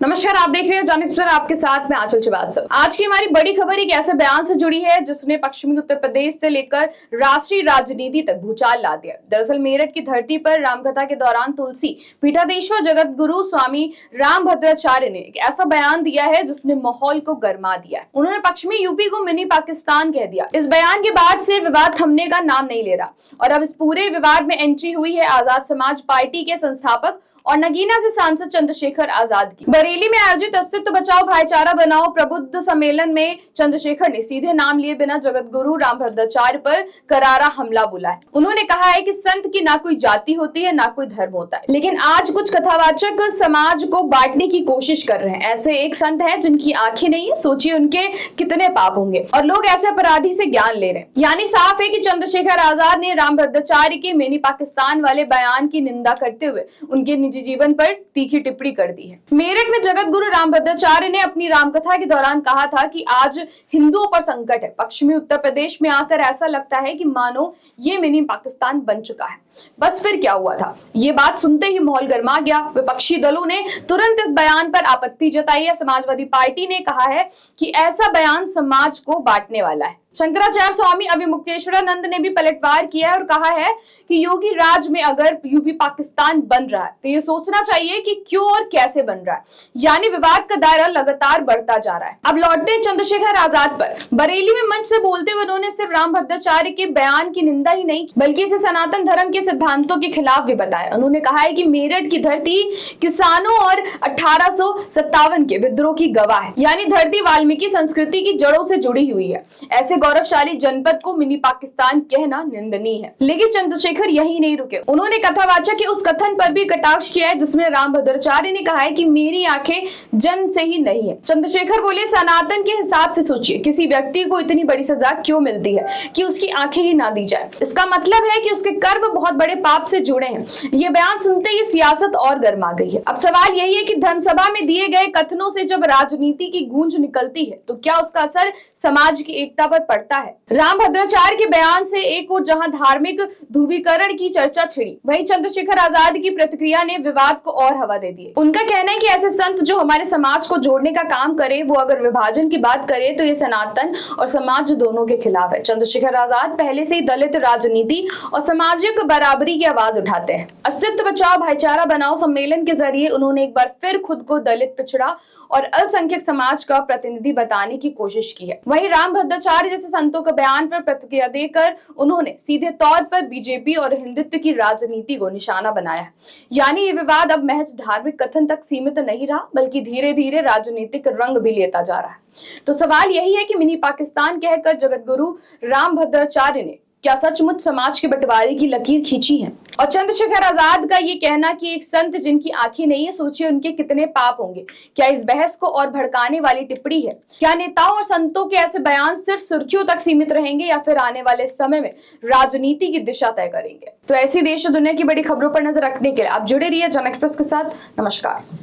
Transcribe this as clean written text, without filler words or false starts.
नमस्कार, आप देख रहे हैं जन एक्सप्रेस, आपके साथ में आंचल श्रीवास्तव। आज की हमारी बड़ी खबर एक ऐसे बयान से जुड़ी है जिसने पश्चिमी उत्तर प्रदेश से लेकर राष्ट्रीय राजनीति तक भूचाल ला दिया। दरअसल मेरठ की धरती पर रामकथा के दौरान तुलसी पीठाधीश्वर जगत गुरु स्वामी रामभद्राचार्य ने एक ऐसा बयान दिया है जिसने माहौल को गर्मा दिया है। उन्होंने पश्चिमी यूपी को मिनी पाकिस्तान कह दिया। इस बयान के बाद से विवाद थमने का नाम नहीं ले रहा और अब इस पूरे विवाद में एंट्री हुई है आजाद समाज पार्टी के संस्थापक और नगीना से सांसद चंद्रशेखर आजाद की। बरेली में आयोजित अस्तित्व बचाओ भाईचारा बनाओ प्रबुद्ध सम्मेलन में चंद्रशेखर ने सीधे नाम लिए बिना जगत गुरु रामभद्राचार्य पर करारा हमला बोला है। उन्होंने कहा है कि संत की ना कोई जाति होती है, ना कोई धर्म होता है, लेकिन आज कुछ कथावाचक समाज को बांटने की कोशिश कर रहे हैं। ऐसे एक संत है जिनकी आंखें नहीं है, सोचिए उनके कितने पाप होंगे, और लोग ऐसे अपराधी से ज्ञान ले रहे हैं। यानी साफ है कि चंद्रशेखर आजाद ने रामभद्राचार्य के मिनी पाकिस्तान वाले बयान की निंदा करते हुए उनके निजी जीवन पर तीखी टिप्पणी कर दी है। मेरठ में जगत गुरु रामभद्राचार्य ने अपनी रामकथा के दौरान कहा था कि आज हिंदुओं पर संकट है। पश्चिमी उत्तर प्रदेश में आकर ऐसा लगता है कि मानो ये मिनी पाकिस्तान बन चुका है। बस फिर क्या हुआ था? ये बात सुनते ही माहौल गर्मा गया। विपक्षी दलों ने तुरंत इस बयान पर आपत्ति जताई है। समाजवादी पार्टी ने कहा है कि ऐसा बयान समाज को बांटने वाला है। शंकराचार्य स्वामी अभिमुक्तेश्वरानंद ने भी पलटवार किया है और कहा है कि योगी राज में अगर यूपी पाकिस्तान बन रहा है तो ये सोचना चाहिए कि क्यों और कैसे बन रहा है। यानी विवाद का दायरा लगातार बढ़ता जा रहा है। अब लौटते हैं चंद्रशेखर आजाद पर। बरेली में मंच से बोलते हुए उन्होंने सिर्फ रामभद्राचार्य के बयान की निंदा ही नहीं बल्कि इसे सनातन धर्म के सिद्धांतों के खिलाफ भी बताया। उन्होंने कहा है कि मेरठ की धरती किसानों और 1857 के विद्रोह की गवाह है। यानी धरती वाल्मीकि संस्कृति की जड़ों से जुड़ी हुई है। ऐसे गौरवशाली जनपद को मिनी पाकिस्तान कहना निंदनीय है। लेकिन चंद्रशेखर यही नहीं रुके। उन्होंने कथावाचक के उस कथन पर भी कटाक्ष किया है जिसमें रामभद्राचार्य ने कहा है कि मेरी आंखें जन्म से ही नहीं है। चंद्रशेखर बोले, सनातन के हिसाब से सोचिए, किसी व्यक्ति को इतनी बड़ी सजा क्यों मिलती है कि उसकी आंखें ही ना दी जाए? इसका मतलब है कि उसके कर्म बहुत बड़े पाप से जुड़े हैं। ये बयान सुनते ही सियासत और गर्मा गई है। अब सवाल यही है कि धर्मसभा में दिए गए कथनों से जब राजनीति की गूंज निकलती है तो क्या उसका असर समाज की एकता पर पड़ता है? रामभद्राचार्य के बयान से एक और जहां धार्मिक ध्रुवीकरण की चर्चा छिड़ी, वहीं चंद्रशेखर आजाद की प्रतिक्रिया ने विवाद को और हवा दे दी। उनका कहना है कि ऐसे संत जो हमारे समाज को जोड़ने का काम करे, वो अगर विभाजन की बात करे तो ये सनातन और समाज दोनों के खिलाफ है। चंद्रशेखर आजाद पहले से ही दलित राजनीति और सामाजिक बराबरी की आवाज उठाते हैं। अस्तित्व बचाओ भाईचारा बनाओ सम्मेलन के जरिए उन्होंने एक बार फिर खुद को दलित, पिछड़ा और अल्पसंख्यक समाज का प्रतिनिधि बताने की कोशिश की है। वहीं रामभद्राचार्य जैसे संतों के बयान पर प्रतिक्रिया देकर उन्होंने सीधे तौर पर बीजेपी और हिंदुत्व की राजनीति को निशाना बनाया है। यानी ये विवाद अब महज धार्मिक कथन तक सीमित नहीं रहा बल्कि धीरे धीरे राजनीतिक रंग भी लेता जा रहा है। तो सवाल यही है कि मिनी पाकिस्तान कहकर जगत गुरु रामभद्राचार्य ने क्या सचमुच समाज के बंटवारे की लकीर खींची है? और चंद्रशेखर आजाद का ये कहना कि एक संत जिनकी आंखें नहीं है, सोचिए उनके कितने पाप होंगे, क्या इस बहस को और भड़काने वाली टिप्पणी है? क्या नेताओं और संतों के ऐसे बयान सिर्फ सुर्खियों तक सीमित रहेंगे या फिर आने वाले समय में राजनीति की दिशा तय करेंगे? तो ऐसी देश और दुनिया की बड़ी खबरों पर नजर रखने के लिए आप जुड़े रहिए जन एक्सप्रेस के साथ। नमस्कार।